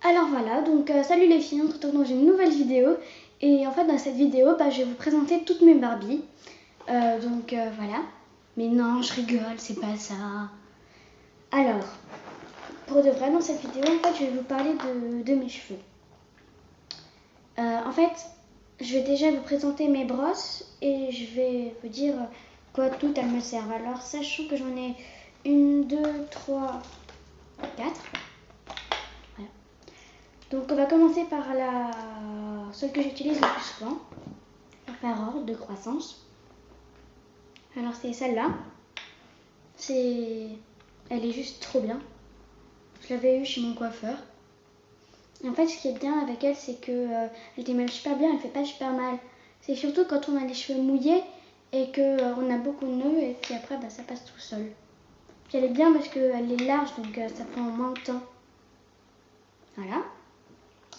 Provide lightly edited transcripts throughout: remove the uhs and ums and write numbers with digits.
Alors voilà, donc salut les filles, on se retrouve dans une nouvelle vidéo. Et en fait dans cette vidéo, je vais vous présenter toutes mes Barbies. Voilà. Mais non, je rigole, c'est pas ça. Alors, pour de vrai, dans cette vidéo, en fait, je vais vous parler de mes cheveux. En fait, je vais déjà vous présenter mes brosses et je vais vous dire quoi toutes elles me servent. Alors, sachant que j'en ai 1, 2, 3, 4. Voilà. Donc on va commencer par celle que j'utilise le plus souvent, par ordre de croissance. Alors c'est celle-là. Elle est juste trop bien. Je l'avais eue chez mon coiffeur. Et en fait, ce qui est bien avec elle, c'est que elle démêle super bien, elle fait pas super mal. C'est surtout quand on a les cheveux mouillés et que on a beaucoup de nœuds et puis après ça passe tout seul. Puis elle est bien parce qu'elle est large, donc ça prend moins de temps. Voilà.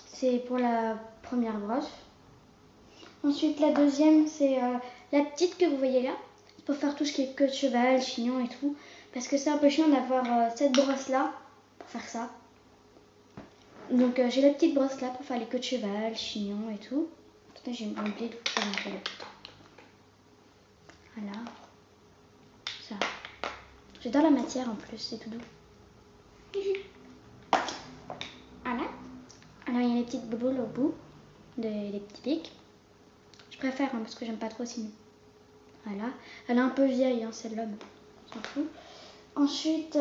C'est pour la première brosse. Ensuite, la deuxième, c'est la petite que vous voyez là. C'est pour faire tout ce qui est queue de cheval, chignon et tout. Parce que c'est un peu chiant d'avoir cette brosse-là pour faire ça. Donc, j'ai la petite brosse là pour faire les queues de cheval, chignon et tout. Attendez, j'ai oublié de vous présenter la petite. Voilà. Ça. J'adore la matière en plus, c'est tout doux. Voilà. Alors, il y a les petites boules au bout, des petits pics. Je préfère parce que j'aime pas trop sinon. Voilà. Elle est un peu vieille, celle-là, mais on s'en fout. Ensuite,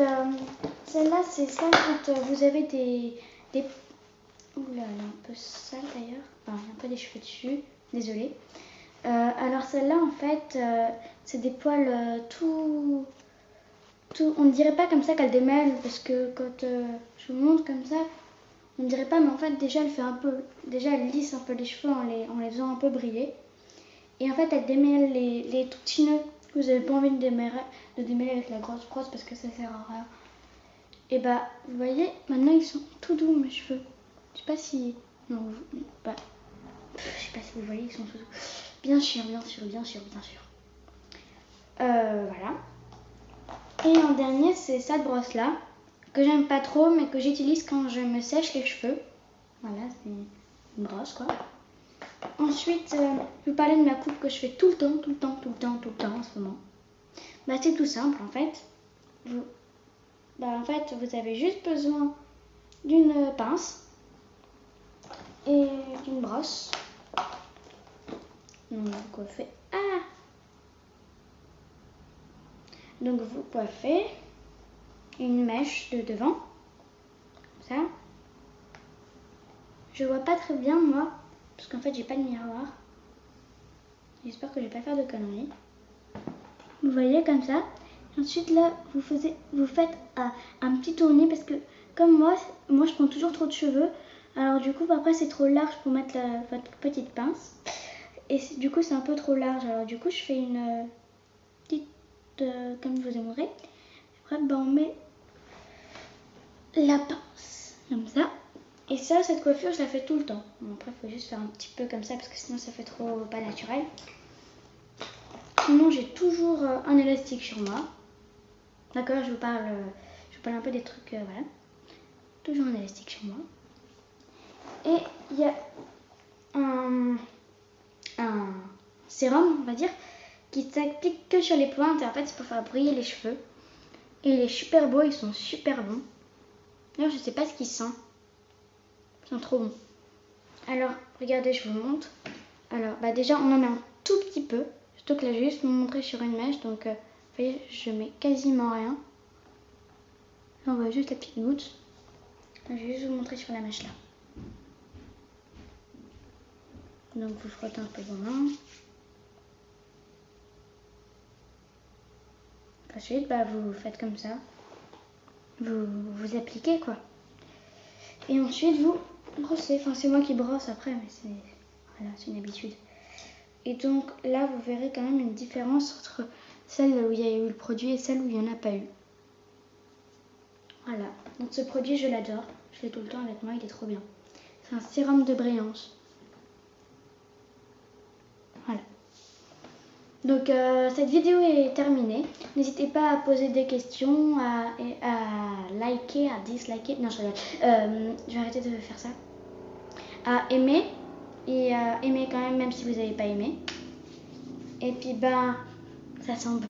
celle-là, c'est ça quand vous avez des... Oula, elle est un peu sale d'ailleurs. Enfin, il y a un peu des cheveux dessus. Désolée. Alors celle-là, en fait, c'est des poils tout... On ne dirait pas comme ça qu'elle démêle, parce que quand je vous montre comme ça, on ne dirait pas, mais en fait, déjà, elle fait un peu... Déjà, elle lisse un peu les cheveux en les faisant un peu briller. Et en fait, elle démêle les tout petits nœuds que vous n'avez pas envie de démêler avec la grosse brosse parce que ça sert à rien. Et vous voyez, maintenant ils sont tout doux mes cheveux. Je sais pas si... Non, je sais pas si vous voyez, ils sont tout doux. Bien sûr. Voilà. Et en dernier, c'est cette brosse là, que j'aime pas trop, mais que j'utilise quand je me sèche les cheveux. Voilà, c'est une brosse quoi. Ensuite, je vais vous parler de ma coupe que je fais tout le temps en ce moment. C'est tout simple en fait. Vous avez juste besoin d'une pince et d'une brosse. Donc vous coiffez. Donc vous coiffez une mèche de devant. Comme ça. Je vois pas très bien moi, parce qu'en fait j'ai pas de miroir. J'espère que je vais pas faire de conneries. Vous voyez comme ça. Ensuite là, vous faites un petit tournis parce que comme moi je prends toujours trop de cheveux. Alors du coup après c'est trop large pour mettre votre petite pince. Et du coup c'est un peu trop large. Alors du coup je fais une petite, comme je vous ai montré. Après on met la pince comme ça. Et ça, cette coiffure je la fais tout le temps. Bon, après il faut juste faire un petit peu comme ça parce que sinon ça fait trop pas naturel. Sinon j'ai toujours un élastique sur moi. D'accord, je vous parle un peu des trucs, voilà. Toujours un élastique sur moi. Et il y a un sérum, on va dire, qui s'applique que sur les pointes. Et en fait, c'est pour faire briller les cheveux. Et il est super beau, ils sont super bons. D'ailleurs, je sais pas ce qu'ils sentent. Ils sont trop bons. Alors, regardez, je vous montre. Alors, déjà, on en met un tout petit peu. Surtout que là, je vais juste vous montrer sur une mèche. Donc, vous voyez, je mets quasiment rien. Là, on voit juste la petite goutte. Là, je vais juste vous montrer sur la mèche là. Donc, vous frottez un peu vos mains. Ensuite, vous faites comme ça. Vous appliquez quoi. Et ensuite, vous brossez. Enfin, c'est moi qui brosse après, mais c'est une habitude. Et donc là, vous verrez quand même une différence entre celle où il y a eu le produit et celle où il n'y en a pas eu. Voilà. Donc ce produit, je l'adore. Je l'ai tout le temps avec moi, il est trop bien. C'est un sérum de brillance. Voilà. Donc cette vidéo est terminée. N'hésitez pas à poser des questions, à liker, à disliker. Non, je vais arrêter de faire ça. À aimer et à aimer quand même si vous n'avez pas aimé. Et puis ben, ça sent bon.